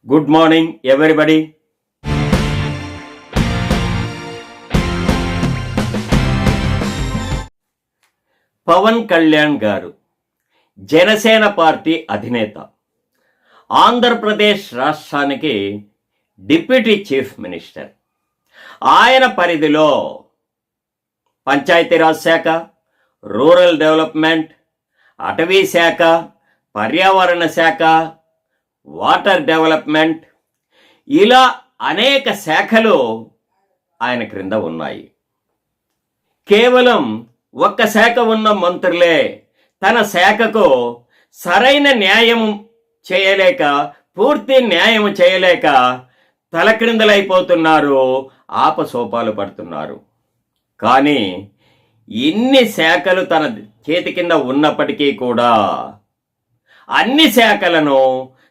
Good morning everybody. Pawan Kalyan garu Janasena party అధినేత, ఆంధ్రప్రదేశ్ రాష్ట్రానికి deputy chief minister. ఆయన పరిధిలో పంచాయతీరాజ్ శాఖ, రూరల్ డెవలప్మెంట్, అటవీ శాఖ, పర్యావరణ శాఖ, వాటర్ డెవలప్మెంట్, ఇలా అనేక శాఖలు ఆయన క్రింద ఉన్నాయి. కేవలం ఒక్క శాఖ ఉన్న మంత్రులే తన శాఖకు సరైన న్యాయం చేయలేక, పూర్తి న్యాయం చేయలేక తలక్రిందలైపోతున్నారు, ఆపసోపాలు పడుతున్నారు. కానీ ఇన్ని శాఖలు తన చేతి కింద ఉన్నప్పటికీ కూడా అన్ని శాఖలను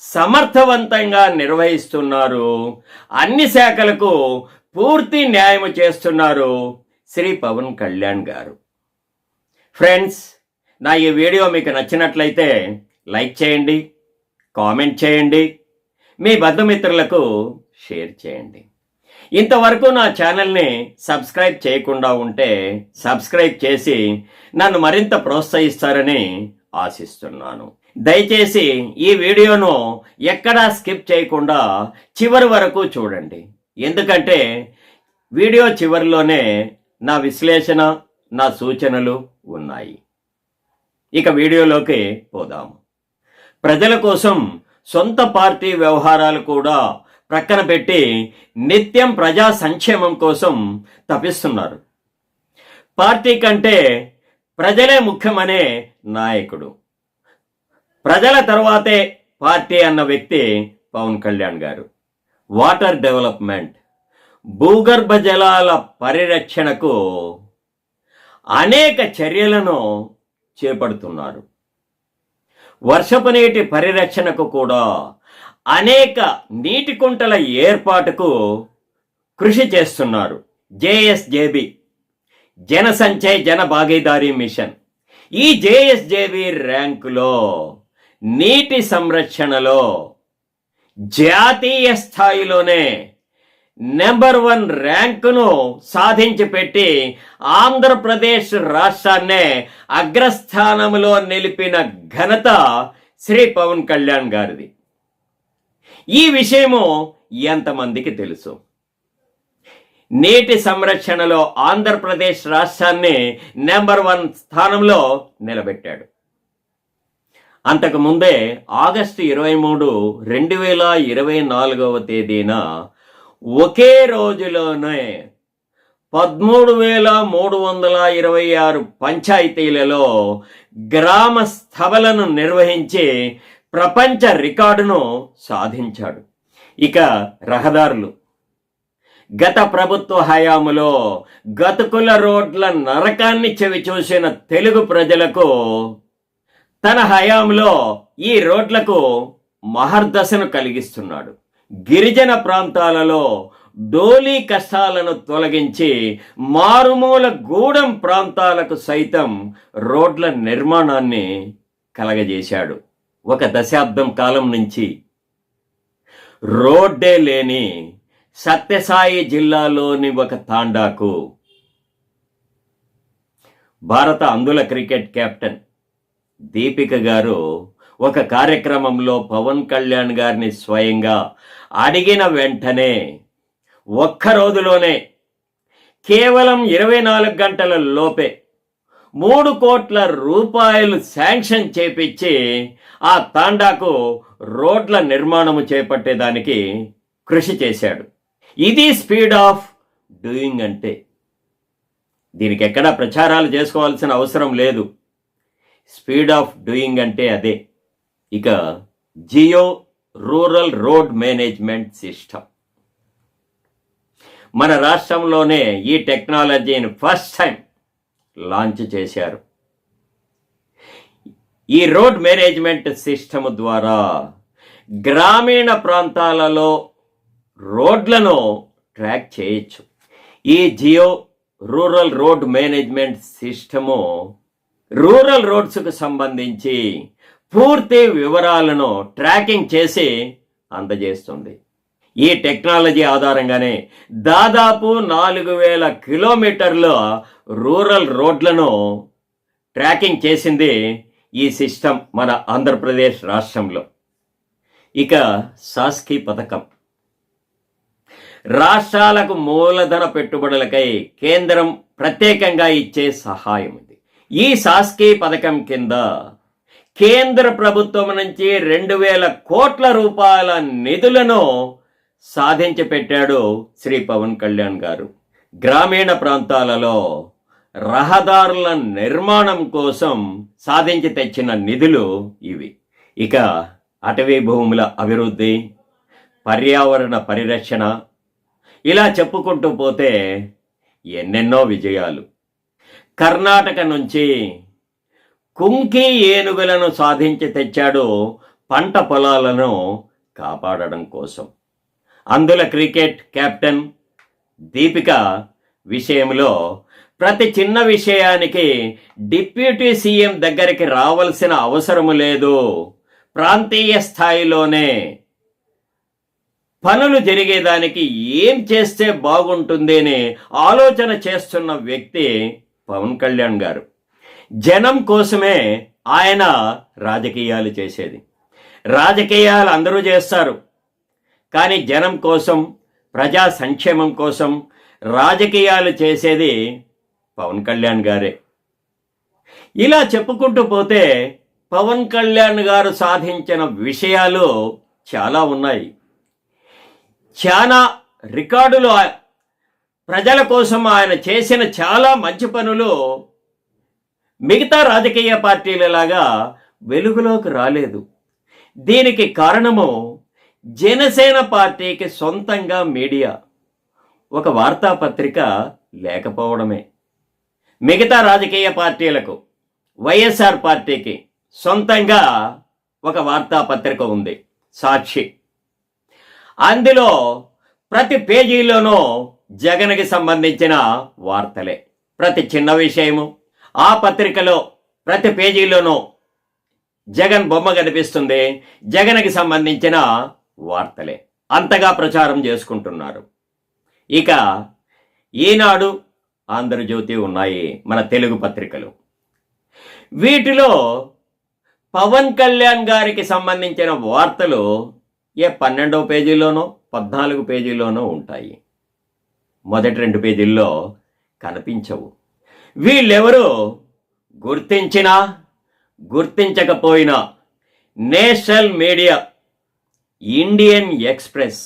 సమర్థవంతంగా నిర్వహిస్తున్నారు. అన్ని శాఖలకు పూర్తి న్యాయం చేస్తున్నారు శ్రీ పవన్ కళ్యాణ్ గారు. ఫ్రెండ్స్, నా ఈ వీడియో మీకు నచ్చినట్లయితే లైక్ చేయండి, కామెంట్ చేయండి, మీ బంధుమిత్రులకు షేర్ చేయండి. ఇంతవరకు నా ఛానల్ని సబ్స్క్రైబ్ చేయకుండా ఉంటే సబ్స్క్రైబ్ చేసి నన్ను మరింత ప్రోత్సహిస్తారని ఆశిస్తున్నాను. దయచేసి ఈ వీడియోను ఎక్కడా స్కిప్ చేయకుండా చివరి వరకు చూడండి. ఎందుకంటే వీడియో చివరిలోనే నా విశ్లేషణ, నా సూచనలు ఉన్నాయి. ఇక వీడియోలోకి పోదాము. ప్రజల కోసం సొంత పార్టీ వ్యవహారాలు కూడా ప్రక్కన పెట్టి నిత్యం ప్రజా సంక్షేమం కోసం తపిస్తున్నారు. పార్టీ కంటే ప్రజలే ముఖ్యమనే నాయకుడు, ప్రజల తర్వాతే పార్టీ అన్న వ్యక్తి పవన్ కళ్యాణ్ గారు. వాటర్ డెవలప్మెంట్, భూగర్భ జలాల పరిరక్షణకు అనేక చర్యలను చేపడుతున్నారు. వర్షపు నీటి పరిరక్షణకు కూడా అనేక నీటి కుంటల ఏర్పాటుకు కృషి చేస్తున్నారు. జేఎస్జేబీ, జన సంచయ్ జన భాగీదారీ మిషన్. ఈ జేఎస్జేబీ ర్యాంకులో నీటి సంరక్షణలో జాతీయ స్థాయిలోనే నెంబర్ 1 ర్యాంకును సాధించి పెట్టి ఆంధ్రప్రదేశ్ రాష్ట్రాన్నే అగ్రస్థానంలో నిలిపిన ఘనత శ్రీ పవన్ కళ్యాణ్ గారిది. ఈ విషయము ఎంతమందికి తెలుసు? నీటి సంరక్షణలో ఆంధ్రప్రదేశ్ రాష్ట్రాన్ని నెంబర్ 1 స్థానంలో నిలబెట్టాడు. అంతకు ముందే ఆగస్టు 23, 2024 తేదీన ఒకే రోజులోనే 13,326 పంచాయతీలలో గ్రామ సభలను నిర్వహించి ప్రపంచ రికార్డును సాధించాడు. ఇక రహదారులు, గత ప్రభుత్వ హయాములో గతుకుల రోడ్ల నరకాన్ని చవిచూసిన తెలుగు ప్రజలకు తన హయాంలో ఈ రోడ్లకు మహర్దశను కలిగిస్తున్నాడు. గిరిజన ప్రాంతాలలో డోలీ కష్టాలను తొలగించి మారుమూల గూడెం ప్రాంతాలకు సైతం రోడ్ల నిర్మాణాన్ని కలగజేశాడు. ఒక దశాబ్దం కాలం నుంచి రోడ్డే లేని సత్యసాయి జిల్లాలోని ఒక తాండాకు భారత అందుల క్రికెట్ కెప్టెన్ దీపిక గారు ఒక కార్యక్రమంలో పవన్ కళ్యాణ్ గారిని స్వయంగా అడిగిన వెంటనే ఒక్క రోజులోనే కేవలం 24 గంటల లోపే 3 కోట్ల రూపాయలు శాంక్షన్ చేపించి ఆ తాండాకు రోడ్ల నిర్మాణము చేపట్టేదానికి కృషి చేశాడు. ఇది స్పీడ్ ఆఫ్ డూయింగ్ అంటే. దీనికి ఎక్కడా ప్రచారాలు చేసుకోవాల్సిన అవసరం లేదు. స్పీడ్ ఆఫ్ డూయింగ్ అంటే అదే. ఇక geo rural road management system, మన రాష్ట్రంలోనే ఈ టెక్నాలజీని ఫస్ట్ టైం లాంచ్ చేశారు. ఈ రోడ్ మేనేజ్మెంట్ సిస్టమ్ ద్వారా గ్రామీణ ప్రాంతాలలో రోడ్లను ట్రాక్ చేయొచ్చు. ఈ geo rural road management system rural రోడ్స్కు సంబంధించి పూర్తి వివరాలను ట్రాకింగ్ చేసి అందజేస్తుంది. ఈ టెక్నాలజీ ఆధారంగానే దాదాపు 4000 కిలోమీటర్ల రూరల్ రోడ్లను ట్రాకింగ్ చేసింది ఈ సిస్టమ్ మన ఆంధ్రప్రదేశ్ రాష్ట్రంలో. ఇక సాస్కి పథకం, రాష్ట్రాలకు మూలధన పెట్టుబడులకై కేంద్రం ప్రత్యేకంగా ఇచ్చే సహాయం ఇది. ఈ సాస్కి పథకం కింద కేంద్ర ప్రభుత్వం నుంచి 2000 కోట్ల రూపాయల నిధులను సాధించి పెట్టాడు శ్రీ పవన్ కళ్యాణ్ గారు. గ్రామీణ ప్రాంతాలలో రహదారుల నిర్మాణం కోసం సాధించి తెచ్చిన నిధులు ఇవి. ఇక అటవీ భూముల అభివృద్ధి, పర్యావరణ పరిరక్షణ, ఇలా చెప్పుకుంటూ పోతే ఎన్నెన్నో విజయాలు. కర్ణాటక నుంచి కుంకి ఏనుగులను సాధించి తెచ్చాడు పంట పొలాలను కాపాడడం కోసం. అందుల క్రికెట్ కెప్టెన్ దీపిక విషయంలో ప్రతి చిన్న విషయానికి డిప్యూటీ సీఎం దగ్గరికి రావాల్సిన అవసరం లేదు, ప్రాంతీయ స్థాయిలోనే పనులు జరిగేదానికి ఏం చేస్తే బాగుంటుంది అని ఆలోచన చేస్తున్న వ్యక్తి పవన్ కళ్యాణ్ గారు. జనం కోసమే ఆయన రాజకీయాలు చేసేది. రాజకీయాలు అందరూ చేస్తారు, కానీ జనం కోసం, ప్రజా సంక్షేమం కోసం రాజకీయాలు చేసేది పవన్ కళ్యాణ్ గారే. ఇలా చెప్పుకుంటూ పోతే పవన్ కళ్యాణ్ గారు సాధించిన విషయాలు చాలా ఉన్నాయి. చాలా రికార్డులు, ప్రజల కోసం ఆయన చేసిన చాలా మంచి పనులు మిగతా రాజకీయ పార్టీలలాగా వెలుగులోకి రాలేదు. దీనికి కారణము జనసేన పార్టీకి సొంతంగా మీడియా, ఒక వార్తాపత్రిక లేకపోవడమే. మిగతా రాజకీయ పార్టీలకు, వైఎస్ఆర్ పార్టీకి సొంతంగా ఒక వార్తాపత్రిక ఉంది, సాక్షి. అందులో ప్రతి పేజీలోనూ జగన్కి సంబంధించిన వార్తలే. ప్రతి చిన్న విషయము ఆ పత్రికలో ప్రతి పేజీలోనూ జగన్ బొమ్మ కనిపిస్తుంది, జగన్కి సంబంధించిన వార్తలే అంతగా ప్రచారం చేసుకుంటున్నారు. ఇక ఈనాడు, ఆంధ్రజ్యోతి ఉన్నాయి మన తెలుగు పత్రికలు. వీటిలో పవన్ కళ్యాణ్ గారికి సంబంధించిన వార్తలు 12వ పేజీలోనో 14 పేజీలోనో ఉంటాయి. మొదటి 2 పేజీల్లో కనిపించవు. వీళ్ళెవరూ గుర్తించినా గుర్తించకపోయినా నేషనల్ మీడియా, ఇండియన్ ఎక్స్ప్రెస్,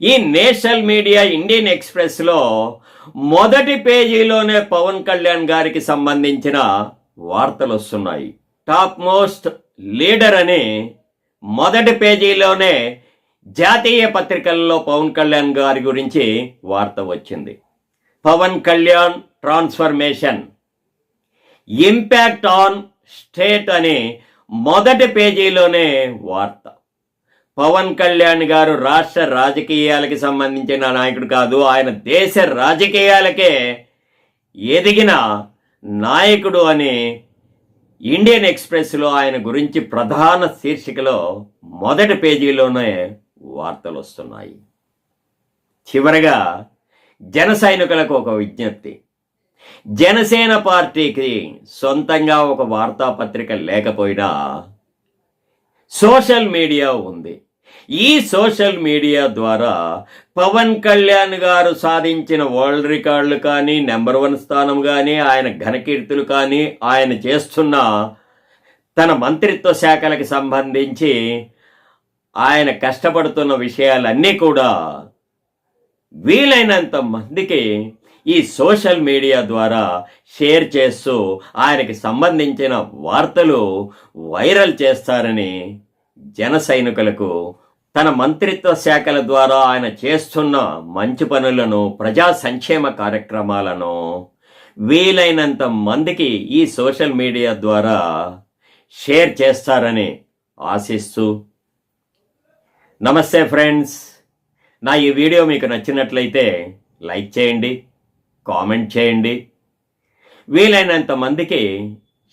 ఈ నేషనల్ మీడియా ఇండియన్ ఎక్స్ప్రెస్లో మొదటి పేజీలోనే పవన్ కళ్యాణ్ గారికి సంబంధించిన వార్తలు వస్తున్నాయి. టాప్ మోస్ట్ లీడర్ అని మొదటి పేజీలోనే జాతీయ పత్రికల్లో పవన్ కళ్యాణ్ గారి గురించి వార్త వచ్చింది. Pawan Kalyan transformation, impact on state అని మొదటి పేజీలోనే వార్త. పవన్ కళ్యాణ్ గారు రాష్ట్ర రాజకీయాలకి సంబంధించిన నాయకుడు కాదు, ఆయన దేశ రాజకీయాలకే ఎదిగిన నాయకుడు అని ఇండియన్ ఎక్స్ప్రెస్లో ఆయన గురించి ప్రధాన శీర్షికలో మొదటి పేజీలోనే వార్తలు వస్తున్నాయి. చివరగా జన సైనికులకు ఒక విజ్ఞప్తి. జనసేన పార్టీకి సొంతంగా ఒక వార్తాపత్రిక లేకపోయినా సోషల్ మీడియా ఉంది. ఈ సోషల్ మీడియా ద్వారా పవన్ కళ్యాణ్ గారు సాధించిన వరల్డ్ రికార్డులు కానీ, నెంబర్ 1 స్థానం కానీ, ఆయన ఘనకీర్తులు కానీ, ఆయన చేస్తున్న తన మంత్రిత్వ శాఖలకు సంబంధించి ఆయన కష్టపడుతున్న విషయాలన్నీ కూడా వీలైనంత మందికి ఈ సోషల్ మీడియా ద్వారా షేర్ చేస్తూ ఆయనకి సంబంధించిన వార్తలు వైరల్ చేస్తారని జన సైనికులకు, తన మంత్రిత్వ శాఖల ద్వారా ఆయన చేస్తున్న మంచి పనులను, ప్రజా సంక్షేమ కార్యక్రమాలను వీలైనంత మందికి ఈ సోషల్ మీడియా ద్వారా షేర్ చేస్తారని ఆశిస్తూ, నమస్తే ఫ్రెండ్స్. నా ఈ వీడియో మీకు నచ్చినట్లయితే లైక్ చేయండి, కామెంట్ చేయండి, వీలైనంత మందికి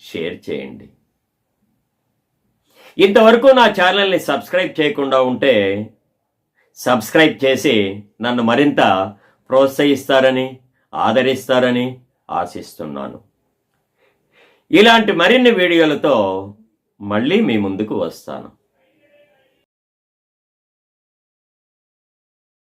షేర్ చేయండి. ఇంతవరకు నా ఛానల్ని సబ్స్క్రైబ్ చేయకుండా ఉంటే సబ్స్క్రైబ్ చేసి నన్ను మరింత ప్రోత్సహిస్తారని ఆదరిస్తారని ఆశిస్తున్నాను. ఇలాంటి మరిన్ని వీడియోలతో మళ్ళీ మీ ముందుకు వస్తాను.